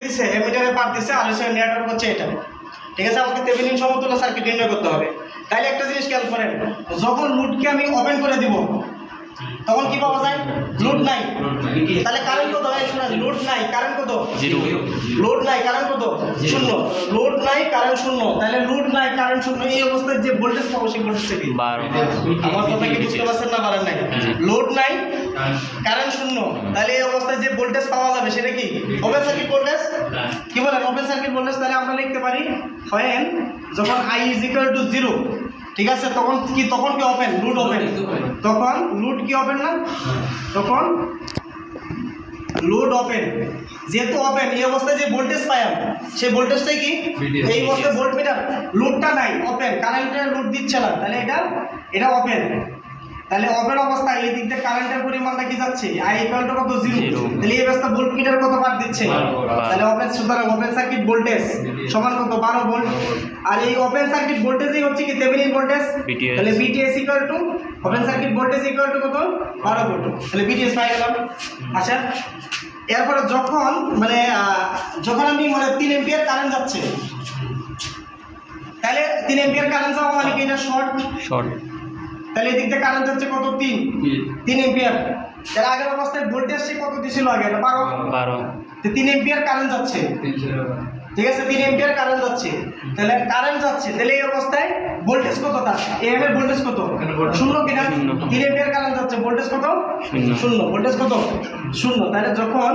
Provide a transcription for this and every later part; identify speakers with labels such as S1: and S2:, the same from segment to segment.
S1: দিছে এমিটারে পার দিছে আর হচ্ছে নেটওয়ার্ক হচ্ছে এটা। ঠিক আছে, আমাকে থেভেনিন সমতুল্য সার্কিট নির্ণয় করতে হবে। তাইলে একটা জিনিস খেয়াল করেন, যখন লোডকে আমি ওপেন করে দিব তখন কি পাওয়া যায়? লোড নাই। তাহলে কারেন্ট কত হয়? শুনুন, লোড নাই, কারেন্ট কত? জিরো। লোড নাই, কারেন্ট কত? শূন্য। লোড নাই, কারেন্ট শূন্য। তাহলে লোড নাই, কারেন্ট শূন্য, এই অবস্থায় যে ভোল্টেজ পাবো সেই ভোল্টেজটা কি? 12। আমার কথা কি বুঝতে পারছেন না? পারেন নাই? লোড নাই, কারেন্ট শূন্য, তাহলে এই অবস্থায় যে ভোল্টেজ পাওয়া যাবে সেটা কি? Open circuit voltage. কি বলেন? Open circuit voltage. তাহলে আমরা লিখতে পারি when যখন I is equal to 0, ঠিক আছে, তখন কি ওপেন? Load open. তখন লোড কি ওপেন না? তখন লোড ওপেন। যেহেতু ওপেন, এই অবস্থায় যে ভোল্টেজ পাই সেই ভোল্টেজটাই কি? এই অবস্থায় ভোল্টমিটার। লোডটা নাই, ওপেন, কারেন্টের লোড দিচ্ছে না, তাহলে এটা ওপেন। তাহলে ওপেন অবস্থায় এই দিক দিয়ে কারেন্টের পরিমাণটা কি যাচ্ছে? I equal to কত? 0। তাহলে এই অবস্থা ভোল্টমিটার কত বার দিচ্ছে? তাহলে ওপেন, সুতরাং ওপেন সার্কিট ভোল্টেজ সমান কত? 12 ভোল্ট। আর এই ওপেন সার্কিট ভোল্টেজই হচ্ছে কি? Thevenin voltage. তাহলে VTS equal to open circuit voltage equal to কত? 12 ভোল্ট। তাহলে VTS পাই গেলাম। আচ্ছা, এরপরে যখন আমি 3 এম্পিয়ার কারেন্ট যাচ্ছে, তাহলে 3 এম্পিয়ার কারেন্ট যাওয়া মানে কি? এটা শর্ট। তাহলে এদিক থেকে কারেন্ট যাচ্ছে কত? 3 এম্পিয়ার। এর আগের অবস্থায় ভোল্টেজ সে কত দিছিল? আগে 12। তো 3 এম্পিয়ার কারেন্ট যাচ্ছে, ঠিক আছে, 3 এম্পিয়ার কারেন্ট যাচ্ছে। তাহলে কারেন্ট যাচ্ছে, তাহলে এই অবস্থায় ভোল্টেজ কত? তার এম এর ভোল্টেজ কত? শূন্য কিনা? 3 এম্পিয়ার কারেন্ট যাচ্ছে, ভোল্টেজ কত? শূন্য। ভোল্টেজ কত? শূন্য। তাহলে যখন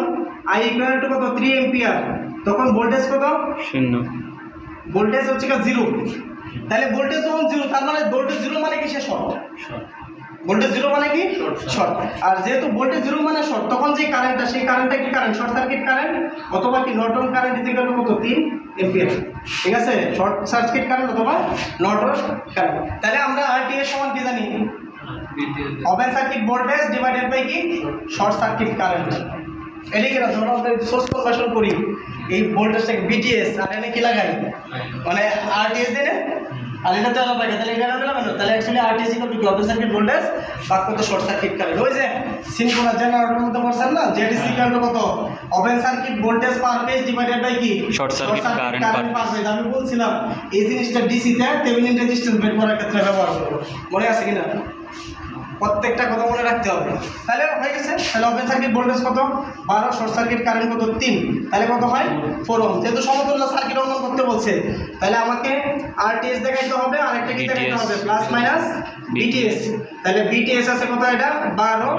S1: I ইকুয়াল টু কত? 3 এম্পিয়ার, তখন ভোল্টেজ কত? শূন্য। ভোল্টেজ হচ্ছে 0। তাহলে ভোল্টেজ যখন 0, তার মানে ভোল্টেজ 0 মানে কি? সে শর্ট। ভোল্টেজ 0 মানে কি? শর্ট। আর যেহেতু ভোল্টেজ 0 মানে শর্ট, তখন যে কারেন্টটা, সেই কারেন্টটা কি কারেন্ট? শর্ট সার্কিট কারেন্ট অথবা কি নর্টন কারেন্ট ইকুয়াল টু কত? 3 এম্পিয়ার। ঠিক আছে, শর্ট সার্কিট কারেন্ট অথবা নর্টন কারেন্ট। তাহলে আমরা RTH সমান কি জানি? Open circuit voltage divided by কি? Short circuit current. এটা কি? যখন আমরা সোর্স কনভার্সন করি, এই ভোল্টেজটাকে VTS আর এনে কি লাগাই? মানে RTH দেন, আর এটা তো আলাদা থাকে। তাহলে এটা আলাদা না? তাহলে actually RTH equal to open circuit voltage ভাগ কত? Short circuit current. ওই যে সিনক্রোনাস জেনারেটরের মধ্যে পড়ছেন না, Z ইকুয়াল টু কত? Open circuit voltage per phase divided by কি? Short circuit current per phase. আমি বলছিলাম এই জিনিসটা DC তে থেভেনিন রেজিস্ট্যান্স বের করার ক্ষেত্রে ব্যবহার করব। মনে আছে কিনা? প্রত্যেকটা কথা মনে রাখতে হবে। তাহলে হয়ে গেছে। তাহলে ওপেন সার্কিট ভোল্টেজ কত? 12, শর্ট সার্কিট কারেন্ট কত? 3। তাহলে কত হয়? 4 ওহম। যেহেতু সমতুল্য সার্কিট অঙ্কন করতে বলছে, তাহলে আমাকে RTH দেখাইতে হবে, আর একটা কি দেখাইতে হবে? Plus minus VTS। তাহলে VTS আছে কত? এটা 12,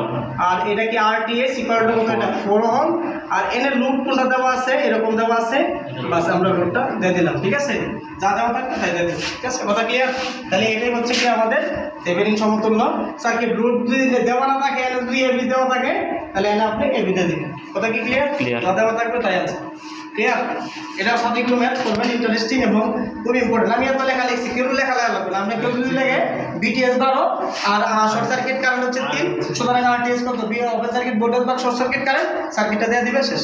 S1: আর এটা কি RTH ইকুয়াল টু কত? এটা 4 ওহম। আর এনে লুপ কোনটা দেওয়া আছে? এরকম দেওয়া আছে, বাস আমরা লুপটা দিয়ে দিলাম। ঠিক আছে, যা দেওয়া থাকবে তাই দিয়ে দিলাম। ঠিক আছে, কথা ক্লিয়ার? তাহলে এটাই হচ্ছে কি আমাদের থেভেনিন সমতুল্য সার্কিট। লুপ যদি দেওয়া না থাকে, এনে যদি AB দেওয়া থাকে, তাহলে এনে আপনি AB দিয়ে দিবেন। কথা কি ক্লিয়ার? যা দেওয়া থাকবে তাই আছে। ক্লিয়ার? এটা সঠিক ম্যাথ করবেন, ইন্টারেস্টিং এবং খুব ইম্পর্টেন্ট। আমি এত লেখা লিখছি, কেউ লেখা লাগবে না। আপনি কেউ যদি লেখে VTS 12 আর শর্ট সার্কিট কারেন্ট হচ্ছে 3, সুতরাং RTH কত? ওপেন সার্কিট ভোল্টেজ বা শর্ট সার্কিট কারেন্ট, সার্কিটটা দিয়ে দিবে, শেষ।